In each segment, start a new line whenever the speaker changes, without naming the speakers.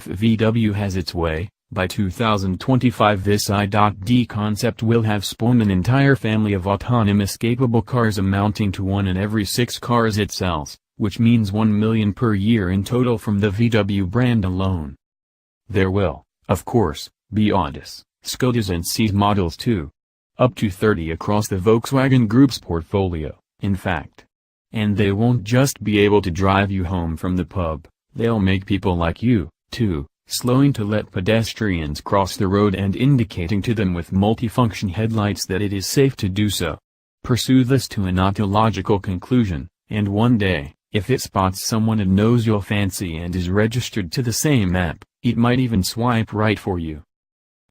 if VW has its way, by 2025 this I D concept will have spawned an entire family of autonomous capable cars amounting to 1 in every 6 cars it sells, which means 1 million per year in total from the VW brand alone. There will, of course, be Audis, Skodas and Chair models too. Up to 30 across the Volkswagen Group's portfolio, in fact. And they won't just be able to drive you home from the pub, they'll make people like you, too, slowing to let pedestrians cross the road and indicating to them with multifunction headlights that it is safe to do so. Pursue this to an illogical conclusion, and one day, if it spots someone it knows you'll fancy and is registered to the same app, it might even swipe right for you.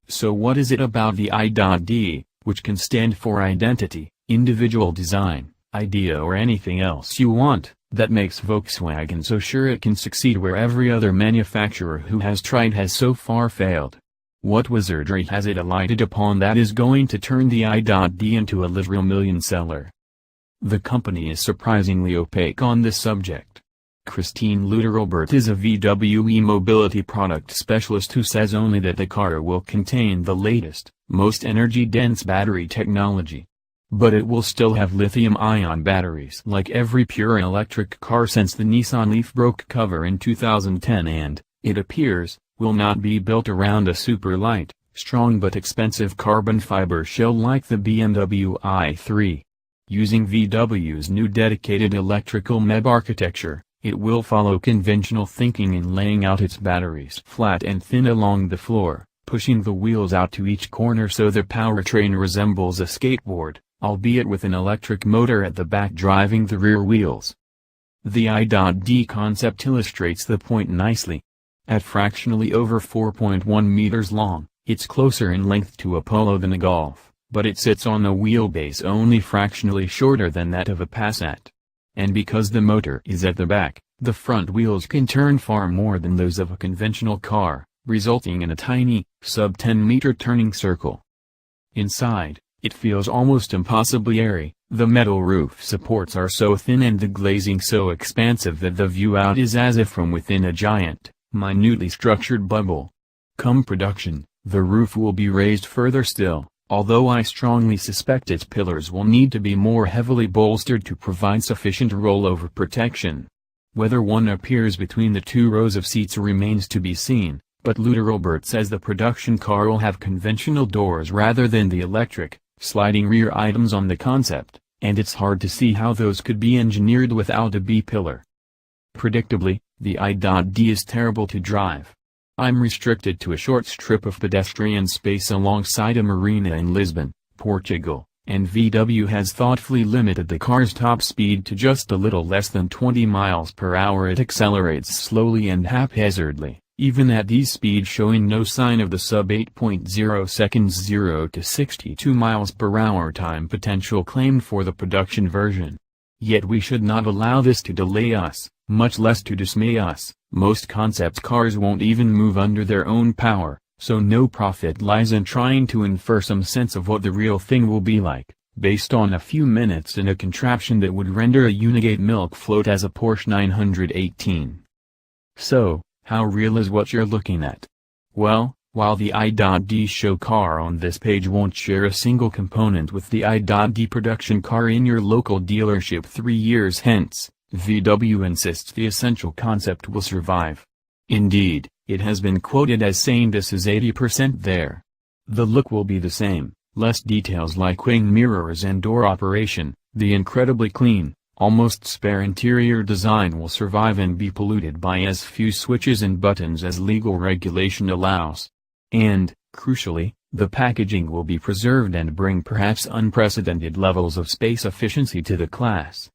So what is it about the I D, which can stand for identity, individual design, idea or anything else you want, that makes Volkswagen so sure it can succeed where every other manufacturer who has tried has so far failed? What wizardry has it alighted upon that is going to turn the I D into a literal million seller? The company is surprisingly opaque on this subject. Christine Luther-Albert is a VW e-mobility product specialist who says only that the car will contain the latest, most energy-dense battery technology. But it will still have lithium-ion batteries like every pure electric car since the Nissan Leaf broke cover in 2010 and, it appears, will not be built around a super light, strong but expensive carbon fiber shell like the BMW i3. Using VW's new dedicated electrical MEB architecture, it will follow conventional thinking in laying out its batteries flat and thin along the floor, pushing the wheels out to each corner so the powertrain resembles a skateboard, albeit with an electric motor at the back driving the rear wheels. The I D concept illustrates the point nicely. At fractionally over 4.1 meters long, it's closer in length to a Polo than a Golf, but it sits on a wheelbase only fractionally shorter than that of a Passat. And because the motor is at the back, the front wheels can turn far more than those of a conventional car, resulting in a tiny, sub-10-meter turning circle. Inside, it feels almost impossibly airy. The metal roof supports are so thin and the glazing so expansive that the view out is as if from within a giant, minutely structured bubble. Come production, the roof will be raised further still, although I strongly suspect its pillars will need to be more heavily bolstered to provide sufficient rollover protection. Whether one appears between the 2 rows of seats remains to be seen, but Luther-Albert says the production car will have conventional doors rather than the electric, sliding rear items on the concept, and it's hard to see how those could be engineered without a B-pillar. Predictably, the I D is terrible to drive. I'm restricted to a short strip of pedestrian space alongside a marina in Lisbon, Portugal, and VW has thoughtfully limited the car's top speed to just a little less than 20 miles per hour. It accelerates slowly and haphazardly, even at these speeds showing no sign of the sub 8.0 seconds 0 to 62 miles per hour time potential claimed for the production version. Yet we should not allow this to delay us, much less to dismay us. Most concept cars won't even move under their own power, so no profit lies in trying to infer some sense of what the real thing will be like, based on a few minutes in a contraption that would render a Unigate milk float as a Porsche 918. So, how real is what you're looking at? Well, while the I D show car on this page won't share a single component with the I D production car in your local dealership 3 years hence, VW insists the essential concept will survive. Indeed, it has been quoted as saying this is 80% there. The look will be the same, less details like wing mirrors and door operation, the incredibly clean, almost spare interior design will survive and be polluted by as few switches and buttons as legal regulation allows. And, crucially, the packaging will be preserved and bring perhaps unprecedented levels of space efficiency to the class.